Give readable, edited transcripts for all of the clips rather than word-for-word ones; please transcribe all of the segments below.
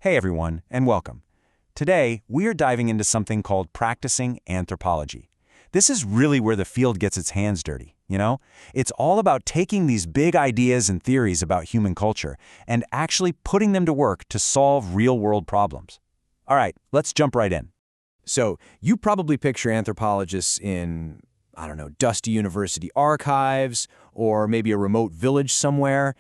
Hey everyone, and welcome. Today, we are diving into something called practicing anthropology. This is really where the field gets its hands dirty, you know? It's all about taking these big ideas and theories about human culture and actually putting them to work to solve real-world problems. All right, let's jump right in. So you probably picture anthropologists in, I don't know, dusty university archives or maybe a remote village somewhere.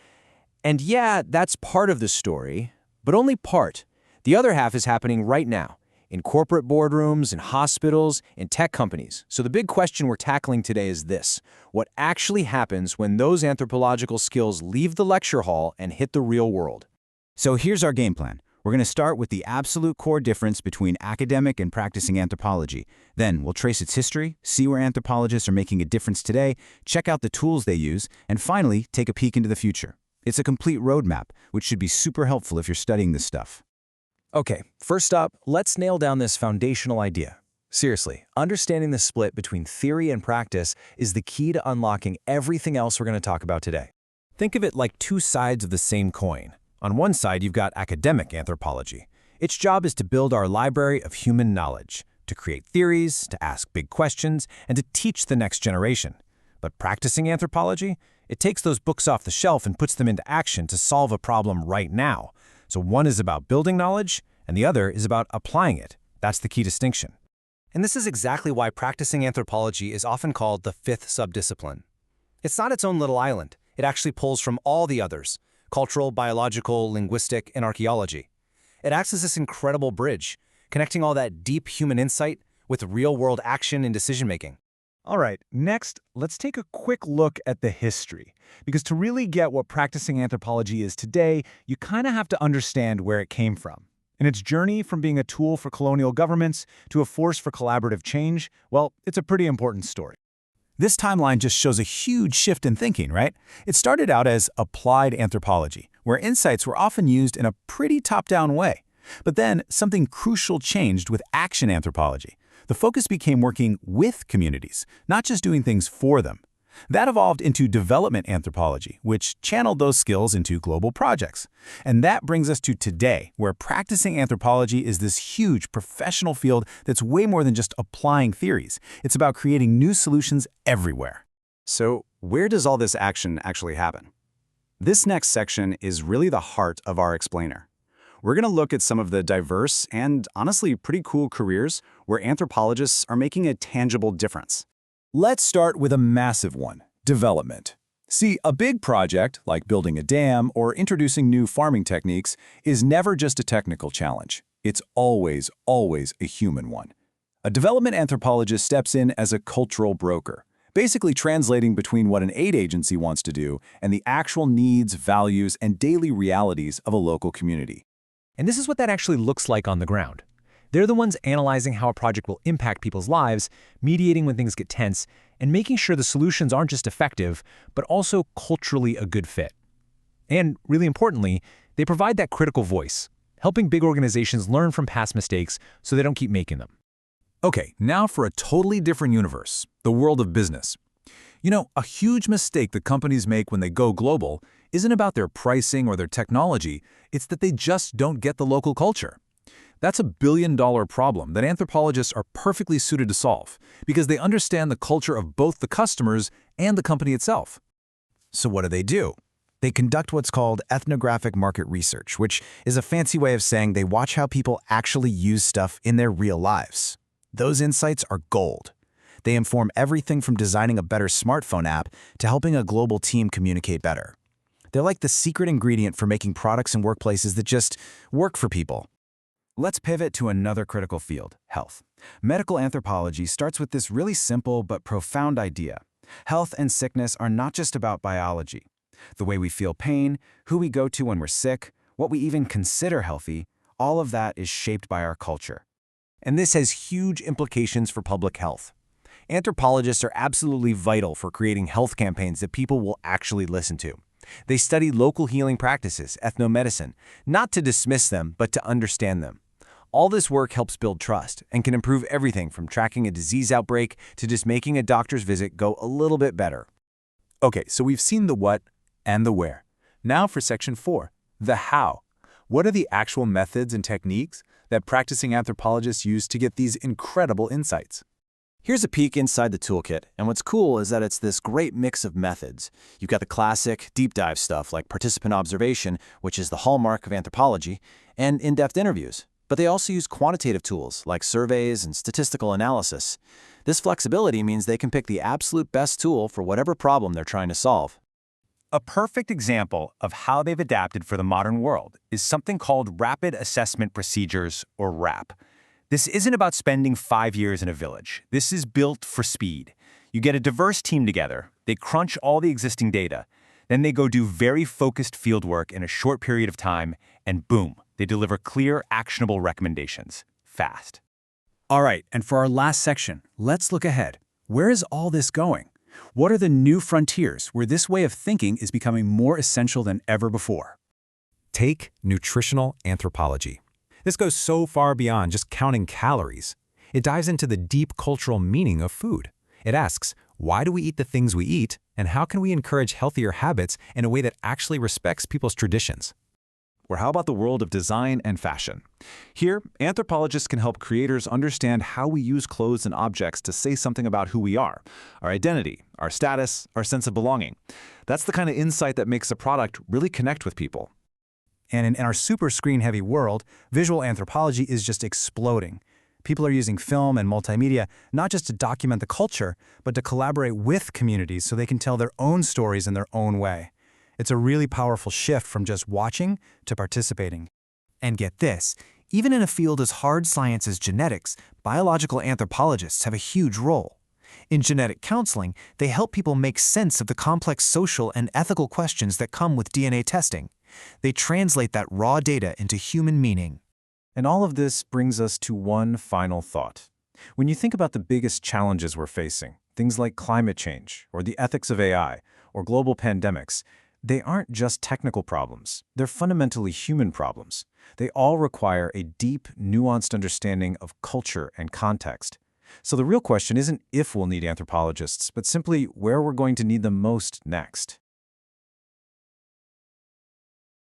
And yeah, that's part of the story, but only part. The other half is happening right now, in corporate boardrooms, in hospitals, in tech companies. So the big question we're tackling today is this: what actually happens when those anthropological skills leave the lecture hall and hit the real world? So here's our game plan. We're going to start with the absolute core difference between academic and practicing anthropology. Then we'll trace its history, see where anthropologists are making a difference today, check out the tools they use, and finally, take a peek into the future. It's a complete roadmap, which should be super helpful if you're studying this stuff. Okay, first up, let's nail down this foundational idea. Seriously, understanding the split between theory and practice is the key to unlocking everything else we're going to talk about today. Think of it like two sides of the same coin. On one side, you've got academic anthropology. Its job is to build our library of human knowledge, to create theories, to ask big questions, and to teach the next generation. But practicing anthropology? It takes those books off the shelf and puts them into action to solve a problem right now. So one is about building knowledge, and the other is about applying it. That's the key distinction. And this is exactly why practicing anthropology is often called the fifth subdiscipline. It's not its own little island. It actually pulls from all the others: cultural, biological, linguistic, and archaeology. It acts as this incredible bridge, connecting all that deep human insight with real-world action and decision-making. All right, next, let's take a quick look at the history. Because to really get what practicing anthropology is today, you kind of have to understand where it came from. And its journey from being a tool for colonial governments to a force for collaborative change, well, it's a pretty important story. This timeline just shows a huge shift in thinking, right? It started out as applied anthropology, where insights were often used in a pretty top-down way. But then something crucial changed with action anthropology. The focus became working with communities, not just doing things for them. That evolved into development anthropology, which channeled those skills into global projects. And that brings us to today, where practicing anthropology is this huge professional field that's way more than just applying theories. It's about creating new solutions everywhere. So, where does all this action actually happen? This next section is really the heart of our explainer. We're going to look at some of the diverse and honestly pretty cool careers where anthropologists are making a tangible difference. Let's start with a massive one: development. See, a big project, like building a dam or introducing new farming techniques, is never just a technical challenge. It's always a human one. A development anthropologist steps in as a cultural broker, basically translating between what an aid agency wants to do and the actual needs, values, and daily realities of a local community. And this is what that actually looks like on the ground. They're the ones analyzing how a project will impact people's lives, mediating when things get tense, and making sure the solutions aren't just effective, but also culturally a good fit. And really importantly, they provide that critical voice, helping big organizations learn from past mistakes so they don't keep making them. Okay, now for a totally different universe, the world of business. You know, a huge mistake that companies make when they go global isn't about their pricing or their technology, it's that they just don't get the local culture. That's a billion-dollar problem that anthropologists are perfectly suited to solve because they understand the culture of both the customers and the company itself. So what do? They conduct what's called ethnographic market research, which is a fancy way of saying they watch how people actually use stuff in their real lives. Those insights are gold. They inform everything from designing a better smartphone app to helping a global team communicate better. They're like the secret ingredient for making products and workplaces that just work for people. Let's pivot to another critical field: health. Medical anthropology starts with this really simple but profound idea. Health and sickness are not just about biology. The way we feel pain, who we go to when we're sick, what we even consider healthy, all of that is shaped by our culture. And this has huge implications for public health. Anthropologists are absolutely vital for creating health campaigns that people will actually listen to. They study local healing practices, ethnomedicine, not to dismiss them, but to understand them. All this work helps build trust and can improve everything from tracking a disease outbreak to just making a doctor's visit go a little bit better. Okay, so we've seen the what and the where. Now for section 4, the how. What are the actual methods and techniques that practicing anthropologists use to get these incredible insights? Here's a peek inside the toolkit, and what's cool is that it's this great mix of methods. You've got the classic, deep dive stuff like participant observation, which is the hallmark of anthropology, and in-depth interviews. But they also use quantitative tools like surveys and statistical analysis. This flexibility means they can pick the absolute best tool for whatever problem they're trying to solve. A perfect example of how they've adapted for the modern world is something called Rapid Assessment Procedures, or RAP. This isn't about spending 5 years in a village. This is built for speed. You get a diverse team together, they crunch all the existing data, then they go do very focused fieldwork in a short period of time, and boom, they deliver clear, actionable recommendations, fast. All right, and for our last section, let's look ahead. Where is all this going? What are the new frontiers where this way of thinking is becoming more essential than ever before? Take nutritional anthropology. This goes so far beyond just counting calories. It dives into the deep cultural meaning of food. It asks, why do we eat the things we eat, and how can we encourage healthier habits in a way that actually respects people's traditions? Or how about the world of design and fashion? Here, anthropologists can help creators understand how we use clothes and objects to say something about who we are, our identity, our status, our sense of belonging. That's the kind of insight that makes a product really connect with people. And in our super screen-heavy world, visual anthropology is just exploding. People are using film and multimedia not just to document the culture, but to collaborate with communities so they can tell their own stories in their own way. It's a really powerful shift from just watching to participating. And get this, even in a field as hard science as genetics, biological anthropologists have a huge role. In genetic counseling, they help people make sense of the complex social and ethical questions that come with DNA testing. They translate that raw data into human meaning. And all of this brings us to one final thought. When you think about the biggest challenges we're facing, things like climate change, or the ethics of AI, or global pandemics, they aren't just technical problems. They're fundamentally human problems. They all require a deep, nuanced understanding of culture and context. So the real question isn't if we'll need anthropologists, but simply where we're going to need them most next.